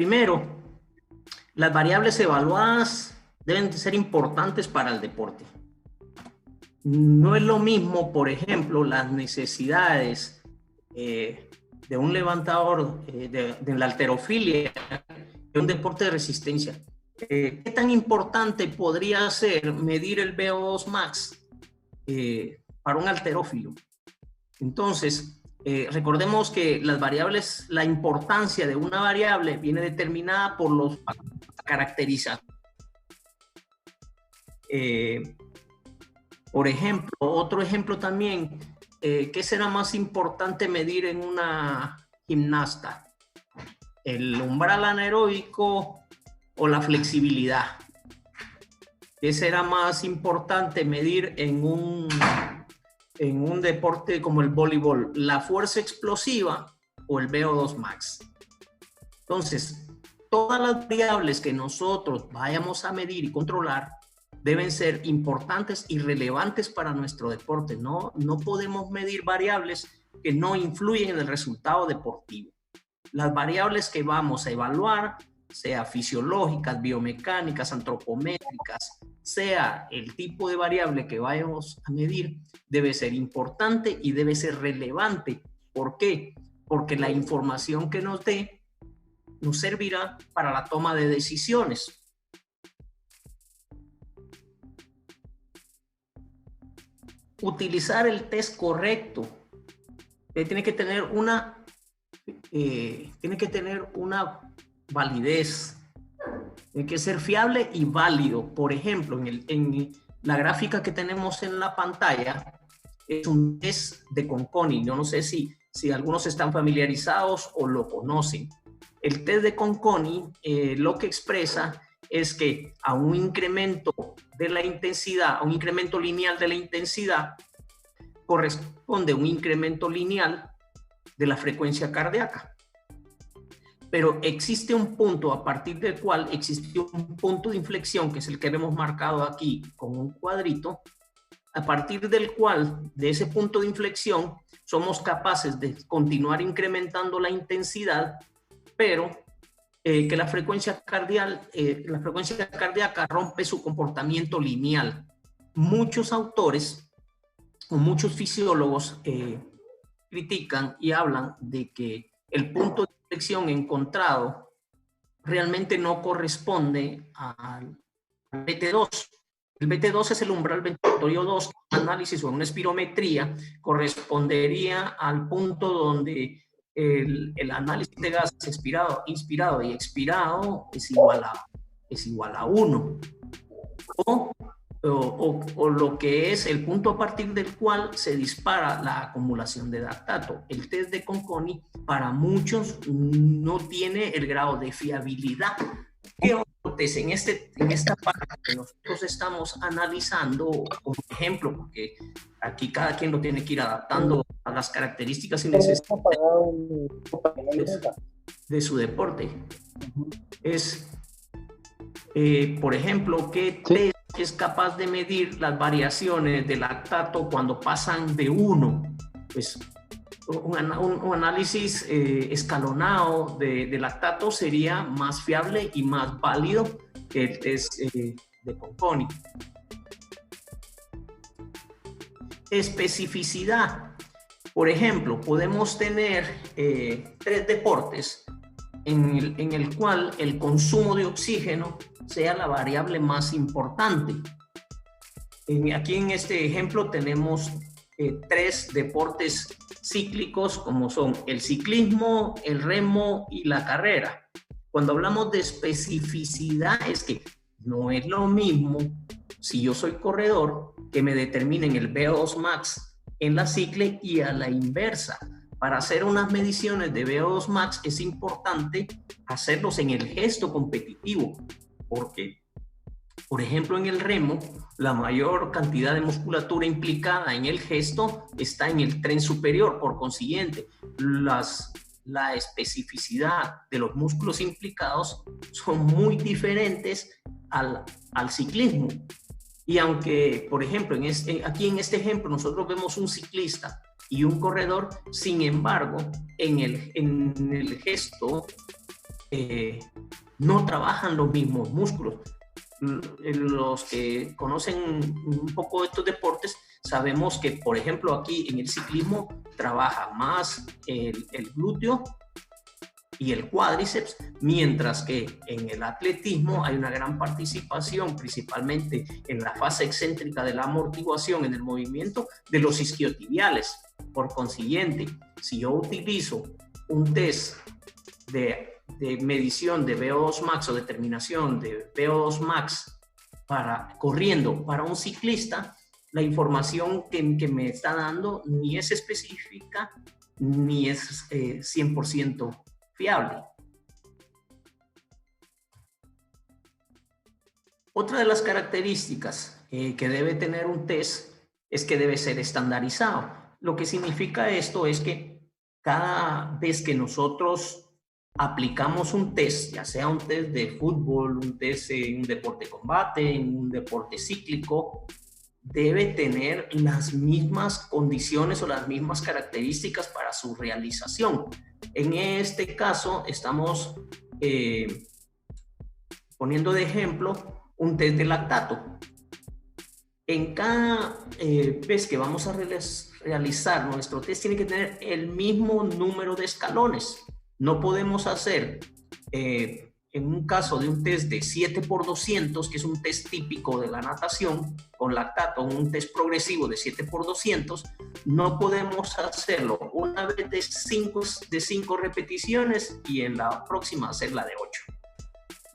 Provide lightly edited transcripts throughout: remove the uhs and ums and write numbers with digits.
Primero, las variables evaluadas deben ser importantes para el deporte. No es lo mismo, por ejemplo, las necesidades de un levantador de la halterofilia de un deporte de resistencia. ¿Qué tan importante podría ser medir el VO2 max para un halterófilo? Entonces, recordemos que las variables, la importancia de una variable viene determinada por los caracterizadores. Por ejemplo, otro ejemplo también, ¿qué será más importante medir en una gimnasta? ¿El umbral anaeróbico o la flexibilidad? ¿Qué será más importante medir en un deporte como el voleibol? ¿La fuerza explosiva o el VO2 max? Entonces, todas las variables que nosotros vayamos a medir y controlar deben ser importantes y relevantes para nuestro deporte. No podemos medir variables que no influyen en el resultado deportivo. Las variables que vamos a evaluar, sea fisiológicas, biomecánicas, antropométricas, sea el tipo de variable que vayamos a medir, debe ser importante y debe ser relevante. ¿Por qué? Porque la información que nos dé nos servirá para la toma de decisiones. Utilizar el test correcto tiene que tener una validez, tiene que ser fiable y válido. Por ejemplo, en la gráfica que tenemos en la pantalla es un test de Conconi. Yo no sé si algunos están familiarizados o lo conocen. El test de Conconi lo que expresa es que a un incremento de la intensidad, a un incremento lineal de la intensidad, corresponde un incremento lineal de la frecuencia cardíaca. Pero existe un punto a partir del cual existe un punto de inflexión, que es el que hemos marcado aquí con un cuadrito, a partir del cual, de ese punto de inflexión, somos capaces de continuar incrementando la intensidad, pero que la frecuencia cardíaca rompe su comportamiento lineal. Muchos autores o muchos fisiólogos critican y hablan de que el punto de inflexión encontrado realmente no corresponde al BT2. El BT2 es el umbral ventilatorio 2, análisis o una espirometría correspondería al punto donde el análisis de gases inspirado y expirado es igual a 1. O lo que es el punto a partir del cual se dispara la acumulación de lactato. El test de Conconi para muchos no tiene el grado de fiabilidad. ¿Qué otro test en esta parte que nosotros estamos analizando como ejemplo? Porque aquí cada quien lo tiene que ir adaptando a las características y necesidades de su deporte. Es, por ejemplo, ¿qué test es capaz de medir las variaciones de lactato cuando pasan de 1? Pues un análisis escalonado de lactato sería más fiable y más válido que el test de Conconi. Especificidad. Por ejemplo, podemos tener 3 deportes en el cual el consumo de oxígeno sea la variable más importante. Aquí en este ejemplo tenemos 3 deportes cíclicos como son el ciclismo, el remo y la carrera. Cuando hablamos de especificidad es que no es lo mismo si yo soy corredor que me determinen el VO2 max en la cicle y a la inversa. Para hacer unas mediciones de VO2 max es importante hacerlos en el gesto competitivo, porque, por ejemplo, en el remo, la mayor cantidad de musculatura implicada en el gesto está en el tren superior. Por consiguiente, la especificidad de los músculos implicados son muy diferentes al ciclismo. Y aunque, por ejemplo, aquí en este ejemplo nosotros vemos un ciclista y un corredor, sin embargo, en el gesto no trabajan los mismos músculos. Los que conocen un poco estos deportes, sabemos que, por ejemplo, aquí en el ciclismo trabaja más el glúteo y el cuádriceps, mientras que en el atletismo hay una gran participación, principalmente en la fase excéntrica de la amortiguación en el movimiento de los isquiotibiales. Por consiguiente, si yo utilizo un test de medición de VO2 max o determinación de VO2 max corriendo para un ciclista, la información que me está dando ni es específica ni es 100% fiable. Otra de las características que debe tener un test es que debe ser estandarizado. Lo que significa esto es que cada vez que nosotros aplicamos un test, ya sea un test de fútbol, un test en un deporte de combate, en un deporte cíclico, debe tener las mismas condiciones o las mismas características para su realización. En este caso, estamos poniendo de ejemplo un test de lactato. En cada vez que vamos a realizar nuestro test, tiene que tener el mismo número de escalones. No podemos hacer, en un caso de un test de 7x200, que es un test típico de la natación, con lactato, un test progresivo de 7x200, no podemos hacerlo una vez de 5 repeticiones y en la próxima hacerla de 8.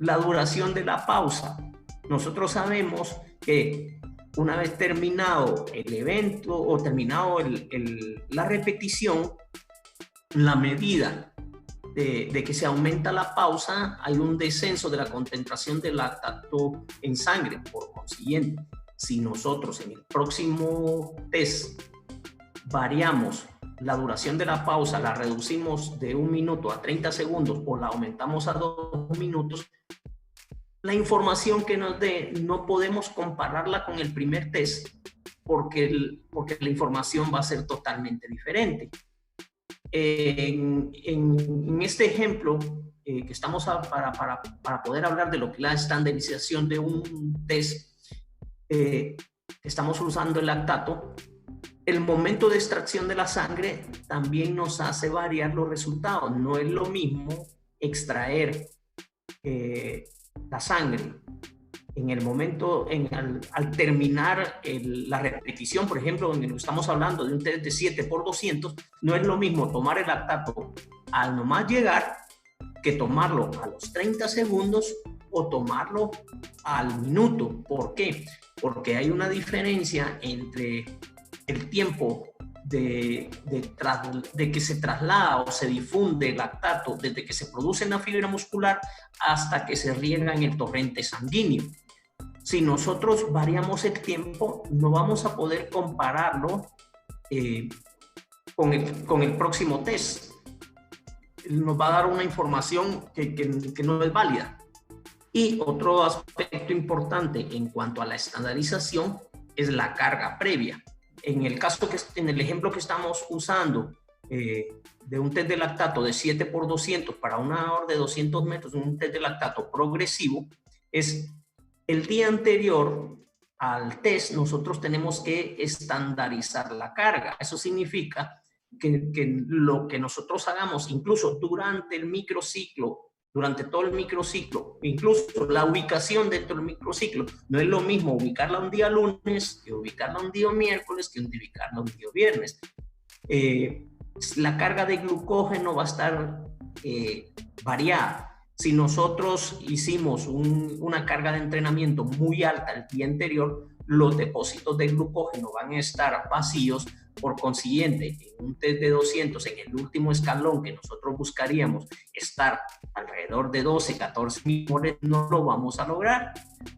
La duración de la pausa. Nosotros sabemos que una vez terminado el evento o terminado la repetición, la medida de que se aumenta la pausa, hay un descenso de la concentración de lactato en sangre. Por consiguiente, si nosotros en el próximo test variamos la duración de la pausa, la reducimos de 1 minuto a 30 segundos o la aumentamos a 2 minutos, la información que nos dé no podemos compararla con el primer test porque la información va a ser totalmente diferente. En este ejemplo que estamos para poder hablar de lo que es la estandarización de un test, estamos usando el lactato. El momento de extracción de la sangre también nos hace variar los resultados. No es lo mismo extraer la sangre en el momento, al terminar la repetición, por ejemplo, donde estamos hablando de un test de 7x200, no es lo mismo tomar el lactato al nomás llegar que tomarlo a los 30 segundos o tomarlo al minuto. ¿Por qué? Porque hay una diferencia entre el tiempo de que se traslada o se difunde el lactato desde que se produce en la fibra muscular hasta que se riega en el torrente sanguíneo. Si nosotros variamos el tiempo, no vamos a poder compararlo con el próximo test. Nos va a dar una información que no es válida. Y otro aspecto importante en cuanto a la estandarización es la carga previa. En el ejemplo que estamos usando de un test de lactato de 7x200 para una hora de 200 metros, un test de lactato progresivo, es el día anterior al test nosotros tenemos que estandarizar la carga. Eso significa que lo que nosotros hagamos, incluso durante el microciclo, durante todo el microciclo, incluso la ubicación dentro del microciclo, no es lo mismo ubicarla un día lunes que ubicarla un día miércoles que ubicarla un día viernes. La carga de glucógeno va a estar variada. Si nosotros hicimos una carga de entrenamiento muy alta el día anterior, los depósitos de glucógeno van a estar vacíos. Por consiguiente, en un test de 200, en el último escalón que nosotros buscaríamos estar alrededor de 12, 14 millones, no lo vamos a lograr.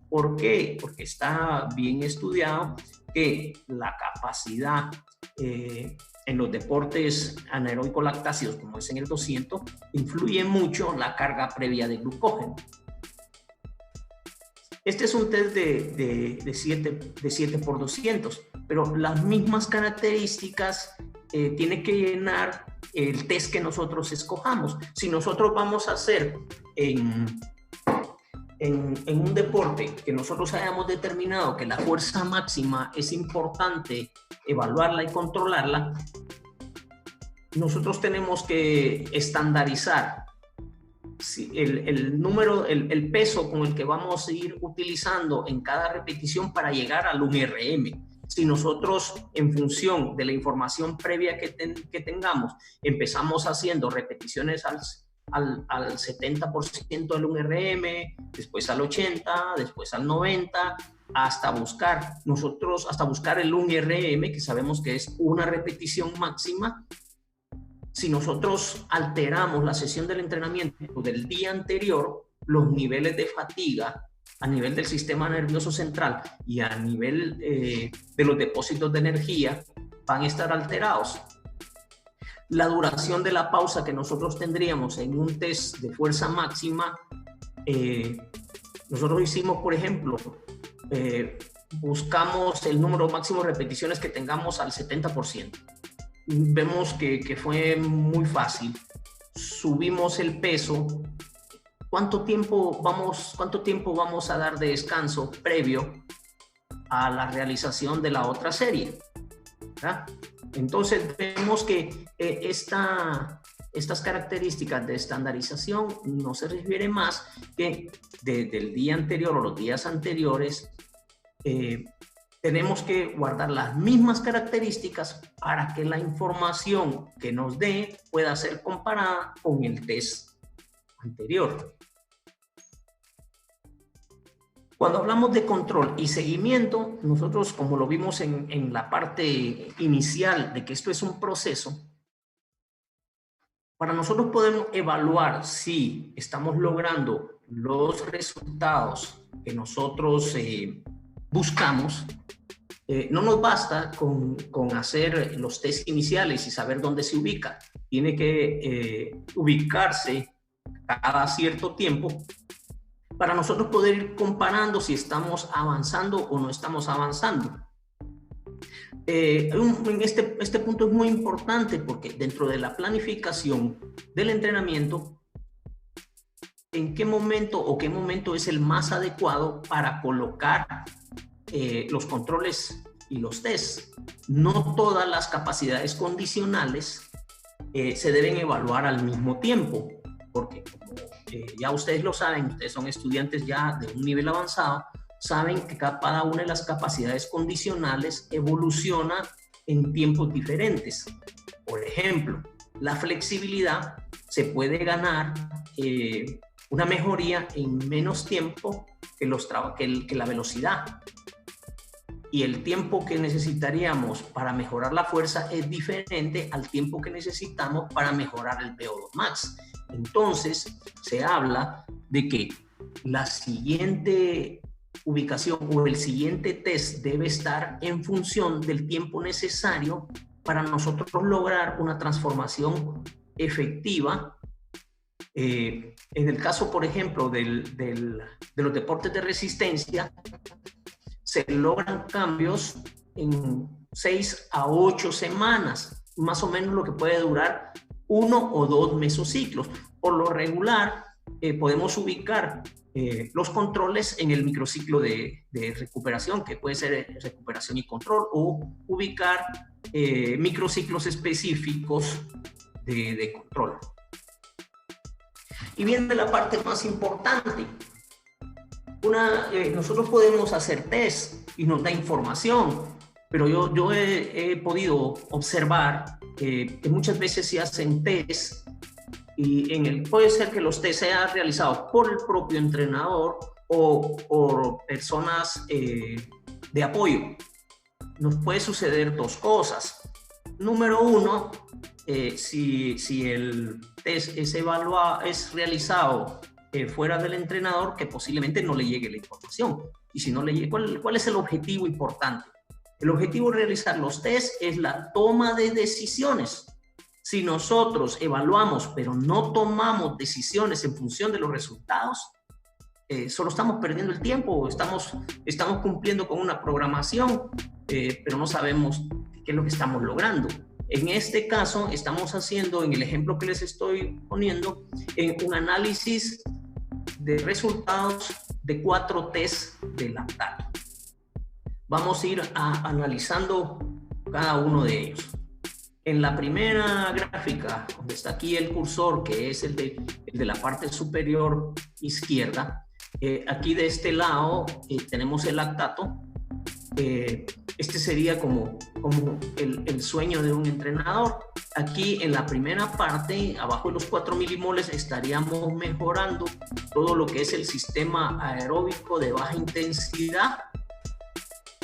¿Por qué? Porque está bien estudiado que la capacidad en los deportes anaeróbicos lactáceos, como es en el 200, influye mucho la carga previa de glucógeno. Este es un test de 7x200, pero las mismas características tiene que llenar el test que nosotros escojamos. Si nosotros vamos a hacer en un deporte que nosotros hayamos determinado que la fuerza máxima es importante evaluarla y controlarla, nosotros tenemos que estandarizar el peso con el que vamos a ir utilizando en cada repetición para llegar al 1RM. Si nosotros, en función de la información previa que tengamos, empezamos haciendo repeticiones al 70% del 1RM, después al 80%, después al 90%, hasta buscar el 1RM, que sabemos que es una repetición máxima. Si nosotros alteramos la sesión del entrenamiento del día anterior, los niveles de fatiga a nivel del sistema nervioso central y a nivel de los depósitos de energía van a estar alterados. La duración de la pausa que nosotros tendríamos en un test de fuerza máxima, nosotros hicimos, por ejemplo, buscamos el número máximo de repeticiones que tengamos al 70%. Vemos que fue muy fácil. Subimos el peso. ¿Cuánto tiempo vamos a dar de descanso previo a la realización de la otra serie? ¿Verdad? Entonces vemos que estas características de estandarización no se refiere más que desde el día anterior o los días anteriores. Tenemos que guardar las mismas características para que la información que nos dé pueda ser comparada con el test anterior. Cuando hablamos de control y seguimiento, nosotros, como lo vimos en la parte inicial de que esto es un proceso, para nosotros podemos evaluar si estamos logrando los resultados que nosotros buscamos. No nos basta con hacer los test iniciales y saber dónde se ubica. Tiene que ubicarse cada cierto tiempo para nosotros poder ir comparando si estamos avanzando o no estamos avanzando. Este punto es muy importante porque dentro de la planificación del entrenamiento, ¿en qué momento es el más adecuado para colocar los controles y los tests? No todas las capacidades condicionales se deben evaluar al mismo tiempo, porque como ya ustedes lo saben, ustedes son estudiantes ya de un nivel avanzado, saben que cada una de las capacidades condicionales evoluciona en tiempos diferentes. Por ejemplo, la flexibilidad se puede ganar una mejoría en menos tiempo que la velocidad. Y el tiempo que necesitaríamos para mejorar la fuerza es diferente al tiempo que necesitamos para mejorar el VO2 max. Entonces, se habla de que la siguiente ubicación o el siguiente test debe estar en función del tiempo necesario para nosotros lograr una transformación efectiva. En el caso, por ejemplo, de los deportes de resistencia, se logran cambios en 6 a 8 semanas, más o menos lo que puede durar 1 o 2 mesociclos. Por lo regular, podemos ubicar los controles en el microciclo de recuperación, que puede ser recuperación y control, o ubicar microciclos específicos de control. Y viene la parte más importante. Nosotros podemos hacer test y nos da información, pero yo he podido observar que muchas veces se hacen test y puede ser que los test sean realizados por el propio entrenador o por personas de apoyo. Nos puede suceder dos cosas. Número uno, si el test es realizado fuera del entrenador, que posiblemente no le llegue la información. Y si no le llega, ¿cuál es el objetivo importante? El objetivo de realizar los test es la toma de decisiones. Si nosotros evaluamos, pero no tomamos decisiones en función de los resultados, solo estamos perdiendo el tiempo, estamos cumpliendo con una programación, pero no sabemos qué es lo que estamos logrando. En este caso, estamos haciendo, en el ejemplo que les estoy poniendo, un análisis de resultados de 4 test de lactato. Vamos a ir analizando cada uno de ellos. En la primera gráfica, donde está aquí el cursor, que es el de la parte superior izquierda, aquí de este lado tenemos el lactato. Este sería como el sueño de un entrenador. Aquí en la primera parte, abajo de los 4 milimoles, estaríamos mejorando todo lo que es el sistema aeróbico de baja intensidad.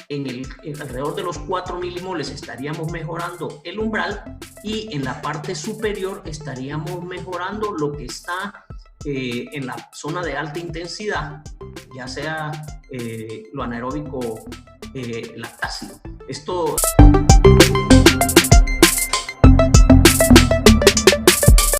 Alrededor de los 4 milimoles estaríamos mejorando el umbral, y en la parte superior estaríamos mejorando lo que está en la zona de alta intensidad, ya sea lo anaeróbico lactácido. Esto